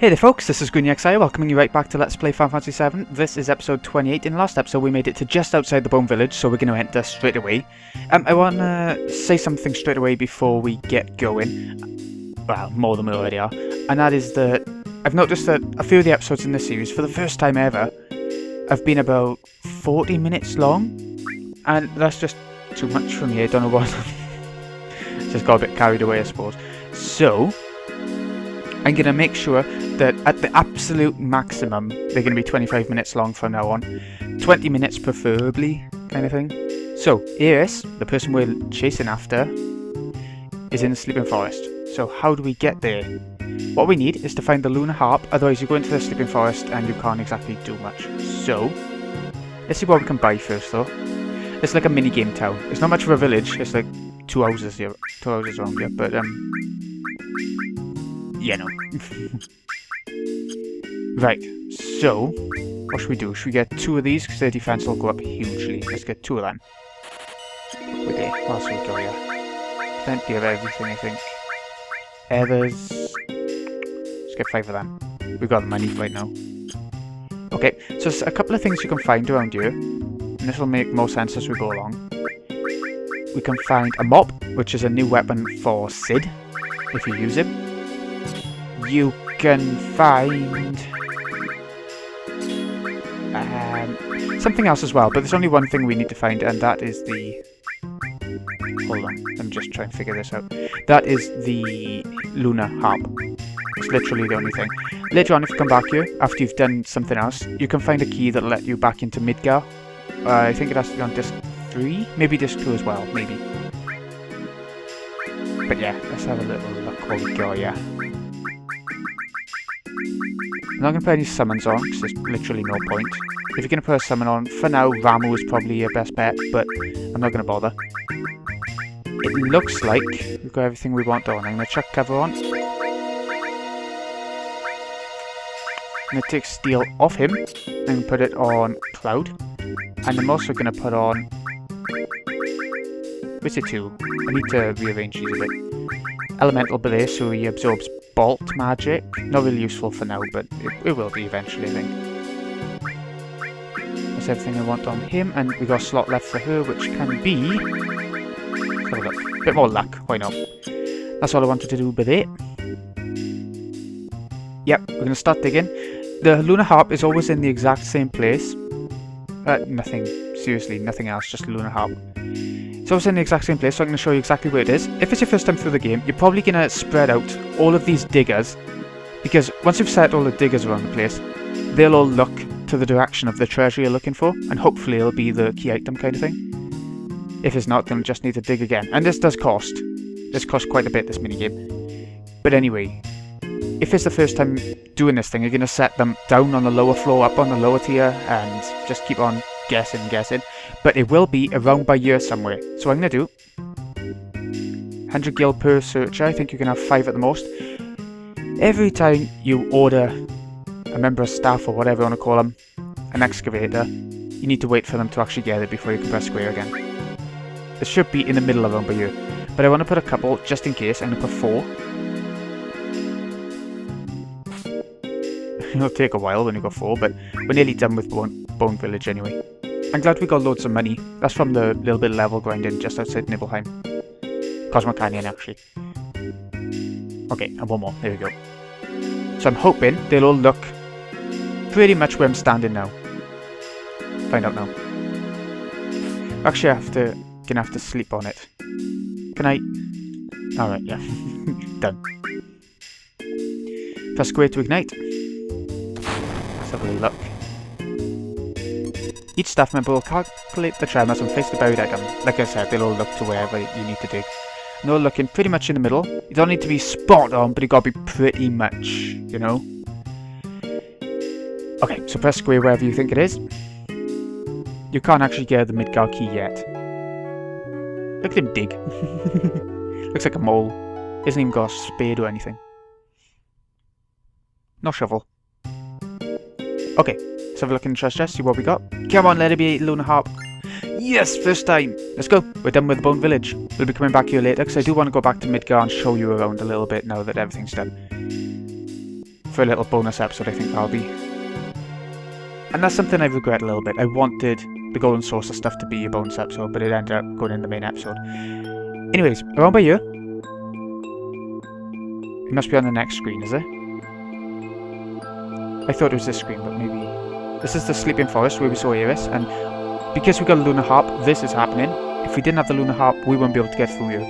Hey there folks, this is GreenXI, welcoming you right back to Let's Play Final Fantasy VII. This is episode 28. In the last episode we made it to just outside the Bone Village, so we're going to enter straight away. I want to say something straight away before we get going. Well, more than we already are. And that is that I've noticed that a few of the episodes in this series, for the first time ever, have been about 40 minutes long. And that's just too much for me, I don't know what. Just got a bit carried away, I suppose. So I'm going to make sure that at the absolute maximum, they're going to be 25 minutes long from now on. 20 minutes preferably, kind of thing. So, Aeris, the person we're chasing after, is in the Sleeping Forest. So how do we get there? What we need is to find the Lunar Harp, otherwise you go into the Sleeping Forest and you can't exactly do much. So, let's see what we can buy first though. It's like a mini-game town. It's not much of a village, it's like two houses around here, but yeah, no. Right, so, what should we do? Should we get two of these? Because their defense will go up hugely. Let's get two of them. Okay, what else we got here? Plenty of everything, I think. Others. Let's get 5 of them. We've got the money right now. Okay, so there's a couple of things you can find around here. And this will make more sense as we go along. We can find a mop, which is a new weapon for Sid, if you use it. You can find something else as well, but there's only one thing we need to find, and that is the... Hold on, let me just try and figure this out. That is the Lunar Harp. It's literally the only thing. Later on, if you come back here, after you've done something else, you can find a key that'll let you back into Midgar. I think it has to be on disc 3, maybe disc 2 as well, maybe. But yeah, let's have a little look what we got, yeah. I'm not going to put any summons on, because there's literally no point. If you're going to put a summon on, for now, Ramu is probably your best bet, but I'm not going to bother. It looks like we've got everything we want on. I'm going to chuck cover on. I'm going to take steel off him, and put it on Cloud. And I'm also going to put on... Where's it to? I need to rearrange these a bit. Elemental Belay, so he absorbs Bolt magic. Not really useful for now, but it will be eventually, I think. That's everything I want on him, and we got a slot left for her, which can be... Let's have a look. Bit more luck, why not? That's all I wanted to do with it. Yep, we're going to start digging. The Lunar Harp is always in the exact same place. Nothing, seriously, nothing else, just Lunar Harp. It's always in the exact same place, so I'm going to show you exactly where it is. If it's your first time through the game, you're probably going to spread out all of these diggers, because once you've set all the diggers around the place, they'll all look to the direction of the treasure you're looking for, and hopefully it'll be the key item kind of thing. If it's not, then you'll just need to dig again. And this does cost. This costs quite a bit, this minigame. But anyway, if it's the first time doing this thing, you're going to set them down on the lower floor, up on the lower tier, and just keep on guessing. But it will be around by year somewhere. So what I'm going to do, 100 gil per searcher, I think you can have 5 at the most. Every time you order a member of staff, or whatever you want to call them, an excavator, you need to wait for them to actually get it before you can press square again. It should be in the middle around by year. But I want to put a couple, just in case. I'm going to put 4. It'll take a while when you got 4, but we're nearly done with Bone Village anyway. I'm glad we got loads of money. That's from the little bit of level grinding just outside Nibelheim. Cosmo Canyon, actually. Okay, and one more. There we go. So I'm hoping they'll all look pretty much where I'm standing now. Find out now. Actually, gonna have to sleep on it. Can I? Alright, yeah. Done. Press square to ignite. Let's have a little look. Each staff member will calculate the tremors and face the buried item. Like I said, they'll all look to wherever you need to dig. And they're all looking pretty much in the middle. You don't need to be spot on, but you gotta be pretty much, you know? Okay, so press square wherever you think it is. You can't actually get the Midgar key yet. Look at him dig. Looks like a mole. He hasn't even got a spade or anything. No shovel. Okay. Let's have a look in the treasure chest, see what we got. Come on, let it be Lunar Harp. Yes, first time. Let's go. We're done with the Bone Village. We'll be coming back here later, because I do want to go back to Midgar and show you around a little bit now that everything's done. for a little bonus episode, I think that'll be. And that's something I regret a little bit. I wanted the Golden Saucer stuff to be a bonus episode, but it ended up going in the main episode. Anyways, around by here. It must be on the next screen, is it? I thought it was this screen, but maybe... This is the Sleeping Forest where we saw Aeris, and because we got a Lunar Harp, this is happening. If we didn't have the Lunar Harp, we wouldn't be able to get through here.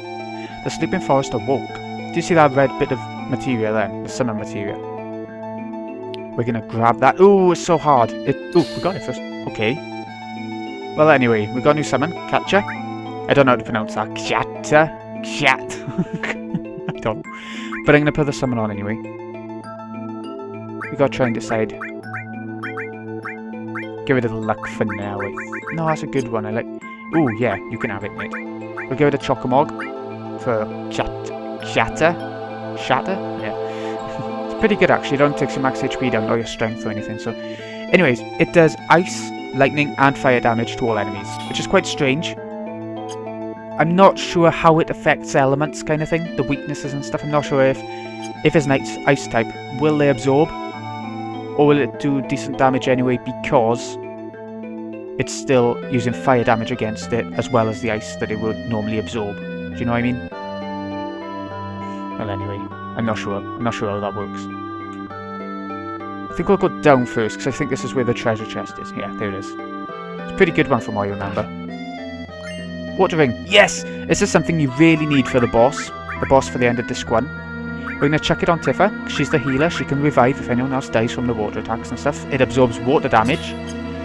The Sleeping Forest awoke. Do you see that red bit of materia there? The summon materia. We're gonna grab that. Ooh, it's so hard. Ooh, we got it first. Okay. Well, anyway, we got a new summon. Kjata. I don't know how to pronounce that. Kjata. I don't know. But I'm gonna put the summon on anyway. We gotta try and decide. Give it a luck for now. No, that's a good one. I like. Ooh, yeah, you can have it, mate. We'll give it a Chocomog for Kjata. Shatter? Yeah. It's pretty good actually. It don't take your max HP down or your strength or anything. So, anyways, it does ice, lightning, and fire damage to all enemies, which is quite strange. I'm not sure how it affects elements, kind of thing. The weaknesses and stuff. I'm not sure if it's an ice type, will they absorb? Or will it do decent damage anyway because it's still using fire damage against it as well as the ice that it would normally absorb. Do you know what I mean? Well, anyway, I'm not sure. I'm not sure how that works. I think we'll go down first because I think this is where the treasure chest is. Yeah, there it is. It's a pretty good one from what I remember. Water ring. Yes! This is something you really need for the boss. The boss for the end of disc 1. We're going to chuck it on Tifa. She's the healer. She can revive if anyone else dies from the water attacks and stuff. It absorbs water damage.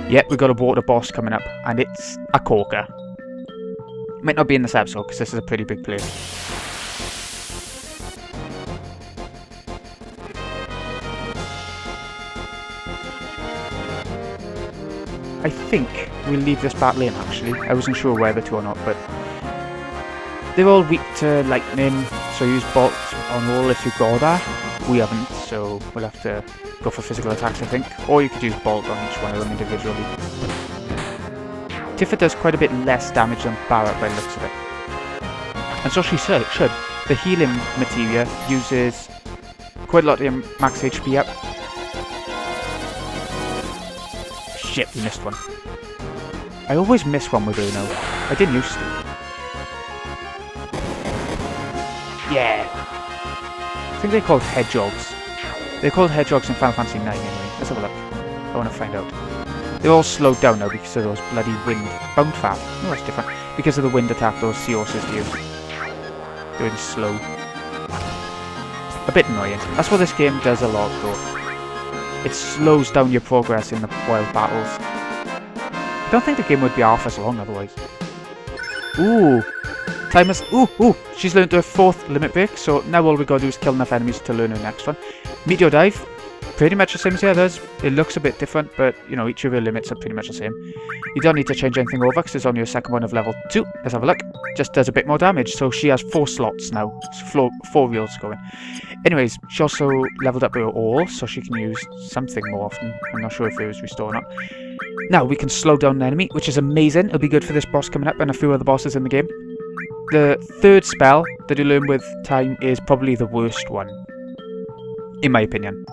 Yep, we've got a water boss coming up. And it's a corker. Might not be in this episode because this is a pretty big place. I think we'll leave this battle in actually. I wasn't sure whether to or not, but they're all weak to lightning, so use bolt on all if you go there. We haven't, so we'll have to go for physical attacks I think. Or you could use bolt on each one of them individually. Tifa does quite a bit less damage than Barrett by the looks of it. And so she should. The healing materia uses quite a lot of your max HP up. Shit, we missed one. I always miss one with her now. I didn't used to. Yeah! I think they're called hedgehogs. They're called hedgehogs in Final Fantasy 9 anyway. Let's have a look. I want to find out. They're all slowed down now because of those bloody wind. Bound fat. No, that's different. Because of the wind attack those sea horses do. They're really slow. A bit annoying. That's what this game does a lot though. It slows down your progress in the wild battles. I don't think the game would be half as long otherwise. Ooh! Time is... Ooh! She's learned her 4th limit break, so now all we gotta do is kill enough enemies to learn her next one. Meteor Dive. Pretty much the same as the others. It looks a bit different, but, you know, each of her limits are pretty much the same. You don't need to change anything over, because it's only your second one of level 2. Let's have a look. Just does a bit more damage, so she has 4 slots now. 4 reels going. Anyways, she also leveled up her all, so she can use something more often. I'm not sure if it was restored or not. Now, we can slow down an enemy, which is amazing. It'll be good for this boss coming up and a few other bosses in the game. The 3rd spell that you learn with time is probably the worst one. In my opinion.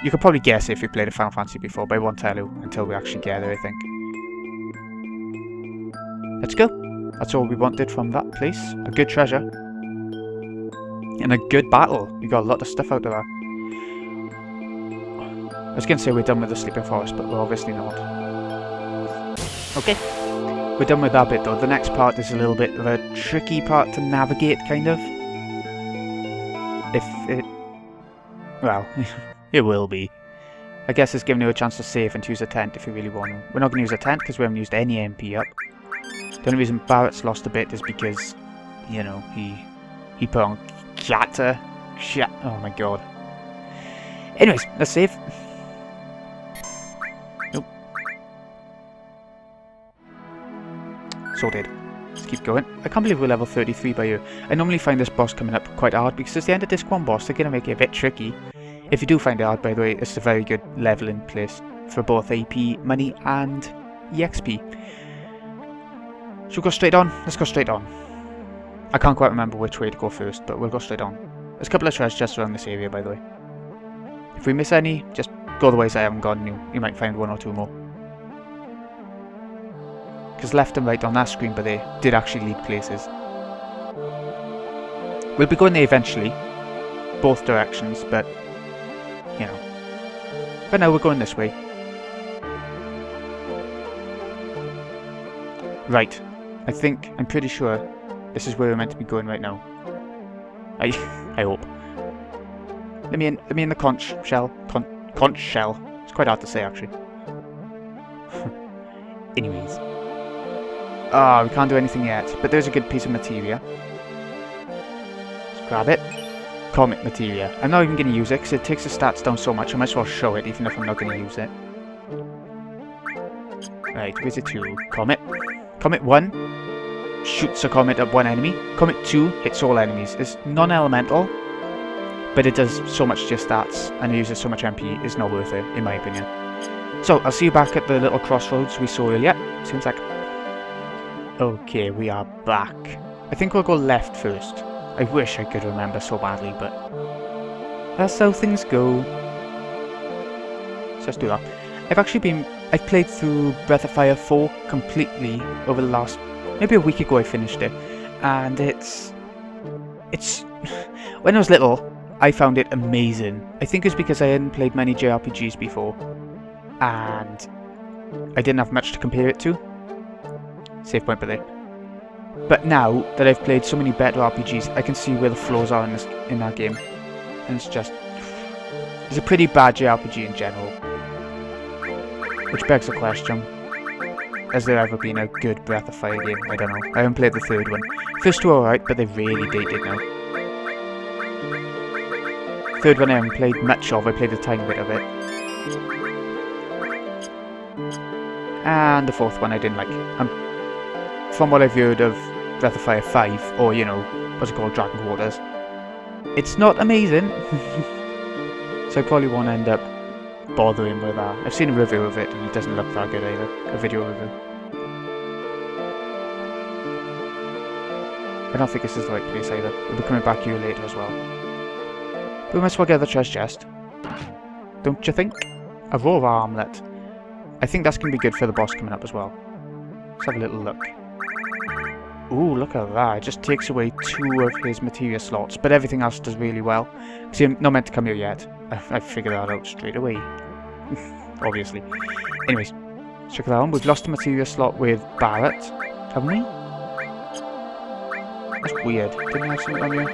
You could probably guess if you played a Final Fantasy before, but I won't tell you until we actually get there, I think. Let's go. That's all we wanted from that place. A good treasure. And a good battle. We got a lot of stuff out of that. I was going to say we're done with the Sleeping Forest, but we're obviously not. Okay. We're done with that bit though. The next part is a little bit of a tricky part to navigate, kind of. If it... Well... It will be. I guess it's giving you a chance to save and to use a tent if you really want to. We're not going to use a tent because we haven't used any MP up. The only reason Barrett's lost a bit is because, you know, he put on Kjata. Oh my god. Anyways, let's save. Nope. Sorted. Let's keep going. I can't believe we're level 33 by here. I normally find this boss coming up quite hard because it's the end of disc 1 boss. They're going to make it a bit tricky. If you do find it hard, by the way, it's a very good leveling place for both AP, money, and EXP. Should we go straight on? Let's go straight on. I can't quite remember which way to go first, but we'll go straight on. There's a couple of treasures just around this area, by the way. If we miss any, just go the ways I haven't gone. You might find one or two more. Because left and right on that screen, but they did actually lead places. We'll be going there eventually, both directions, but, you know. But now we're going this way. Right. I'm pretty sure this is where we're meant to be going right now. I hope. Let me in the conch shell. Conch shell. It's quite hard to say, actually. Anyways. Ah, we can't do anything yet, but there's a good piece of materia. Let's grab it. Comet materia. I'm not even going to use it because it takes the stats down so much. I might as well show it, even if I'm not going to use it. Right, where's it 2? Comet. Comet 1 shoots a comet at one enemy. Comet 2 hits all enemies. It's non-elemental, but it does so much to your stats, and it uses so much MP, it's not worth it, in my opinion. So, I'll see you back at the little crossroads we saw earlier. Seems like... Okay, we are back. I think we'll go left first. I wish I could remember so badly, but... that's how things go. So let's do that. I've played through Breath of Fire 4 completely over the last... maybe a week ago I finished it. And it's... when I was little, I found it amazing. I think it's because I hadn't played many JRPGs before. And I didn't have much to compare it to. Save point by there. But now that I've played so many better RPGs, I can see where the flaws are in that game. And it's just... it's a pretty bad JRPG in general. Which begs the question, has there ever been a good Breath of Fire game? I don't know. I haven't played the third one. First two are alright, but they've really dated now. Third one I haven't played much of, I played a tiny bit of it. And the fourth one I didn't like. From what I've heard of Breath of Fire 5, or, you know, what's it called, Dragon Waters, it's not amazing. So I probably won't end up bothering with that. I've seen a review of it, and it doesn't look that good either. A video review. I don't think this is the right place either. We'll be coming back here later as well. But we might as well get the treasure chest. Don't you think? A raw armlet. I think that's going to be good for the boss coming up as well. Let's have a little look. Ooh, look at that. It just takes away 2 of his materia slots, but everything else does really well. See, I'm not meant to come here yet. I figured that out straight away. Obviously. Anyways, let's check that out. We've lost a materia slot with Barret, haven't we? That's weird. Didn't I have something on here?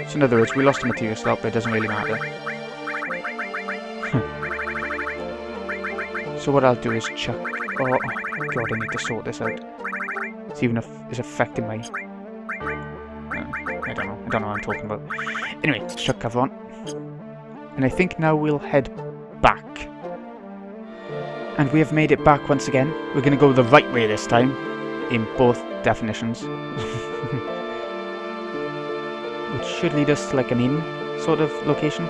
So in other words, we lost a materia slot, but it doesn't really matter. So what I'll do is chuck... oh god, I need to sort this out. See even if it's affecting my... I don't know what I'm talking about. Anyway, let's chuck cover on. And I think now we'll head back. And we have made it back once again. We're going to go the right way this time, in both definitions. Which should lead us to like an inn sort of location.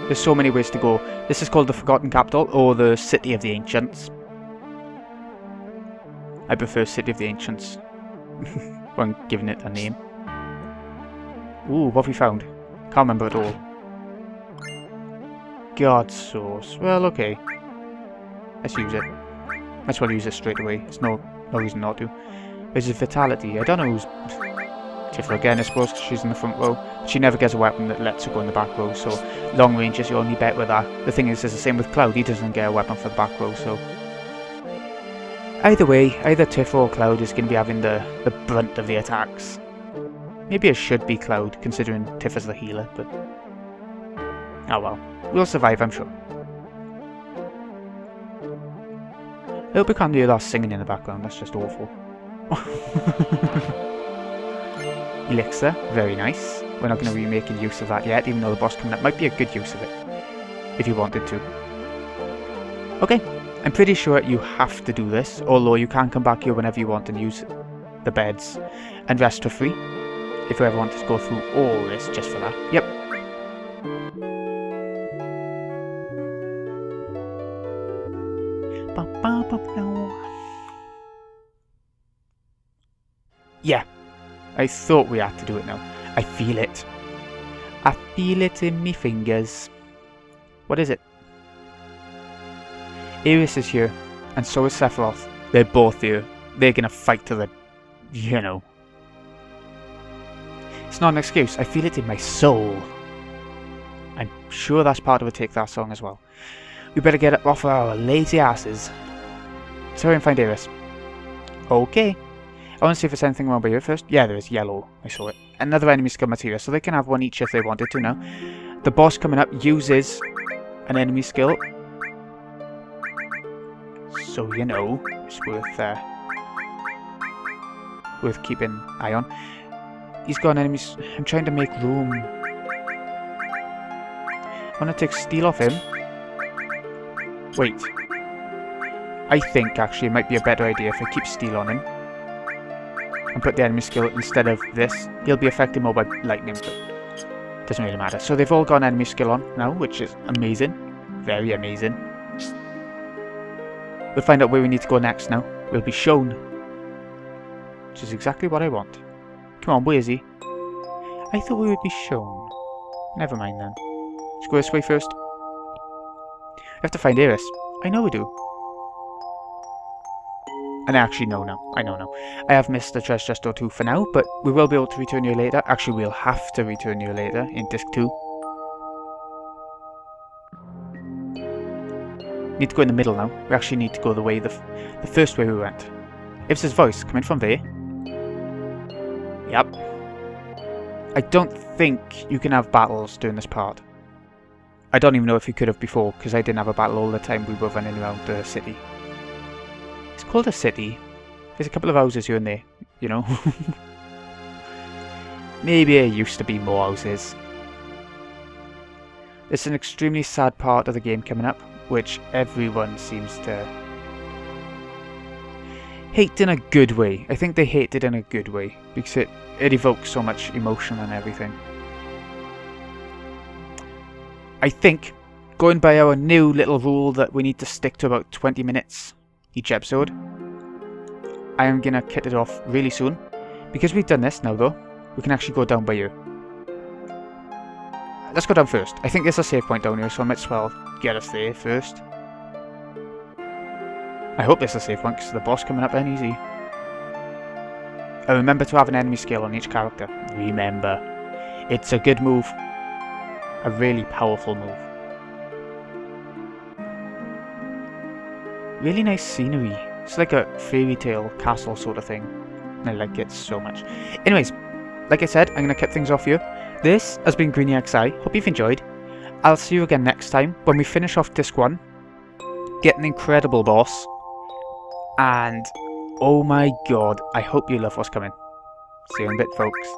There's so many ways to go. This is called the Forgotten Capital, or the City of the Ancients. I prefer City of the Ancients when giving it a name. Ooh, what have we found? Can't remember at all. God source. Well, okay. Let's use it. Might as well use it straight away. There's no reason not to. There's a Vitality. I don't know who's... Tifa again, I suppose, because she's in the front row. She never gets a weapon that lets her go in the back row, so long range is your only bet with that. The thing is, it's the same with Cloud. He doesn't get a weapon for the back row, so... either way, either Tifa or Cloud is going to be having the brunt of the attacks. Maybe it should be Cloud, considering Tifa's the healer, but... oh well. We'll survive, I'm sure. I hope we can't hear that singing in the background, that's just awful. Elixir, very nice. We're not going to be making use of that yet, even though the boss coming up might be a good use of it. If you wanted to. Okay, I'm pretty sure you have to do this, although you can come back here whenever you want and use the beds and rest for free. If you ever wanted to go through all this just for that. Yep. Yeah. I thought we had to do it now. I feel it. I feel it in me fingers. What is it? Aeris is here, and so is Sephiroth. They're both here. They're gonna fight to the... you know. It's not an excuse. I feel it in my soul. I'm sure that's part of a Take That song as well. We better get up off our lazy asses. Let's hurry and find Aeris. Okay. I want to see if there's anything wrong by here first. Yeah, there is. Yellow. I saw it. Another enemy skill Materia, so they can have one each if they wanted to now. The boss coming up uses an enemy skill. So, you know, it's worth keeping an eye on. He's got enemies. I'm trying to make room. I want to take steel off him. Wait. I think, actually, it might be a better idea if I keep steel on him. And put the enemy skill instead of this. He'll be affected more by lightning, but it doesn't really matter. So they've all got an enemy skill on now, which is amazing. Very amazing. We'll find out where we need to go next now. We'll be shown. Which is exactly what I want. Come on, where is he? I thought we would be shown. Never mind then. Let's go this way first. We have to find Aeris. I know we do. And actually, no. I know now. I have missed the treasure chest or two for now, but we will be able to return here later. Actually, we'll have to return here later in Disc 2. Need to go in the middle now. We actually need to go the way the first way we went. If his voice coming from there. Yep. I don't think you can have battles during this part. I don't even know if you could have before, because I didn't have a battle all the time we were running around the city. It's called a city. There's a couple of houses here and there, you know. Maybe there used to be more houses. It's an extremely sad part of the game coming up, which everyone seems to hate in a good way. I think they hate it in a good way, because it evokes so much emotion and everything. I think, going by our new little rule that we need to stick to about 20 minutes each episode, I am going to cut it off really soon. Because we've done this now though, we can actually go down by here. Let's go down first. I think there's a save point down here, so I might as well get us there first. I hope there's a save point, because the boss coming up ain't easy. And remember to have an enemy skill on each character. Remember. It's a good move. A really powerful move. Really nice scenery. It's like a fairy tale castle sort of thing. And I like it so much. Anyways, like I said, I'm going to cut things off here. This has been GreenyXI. Hope you've enjoyed. I'll see you again next time when we finish off Disc 1. Get an incredible boss. And, oh my god, I hope you love what's coming. See you in a bit, folks.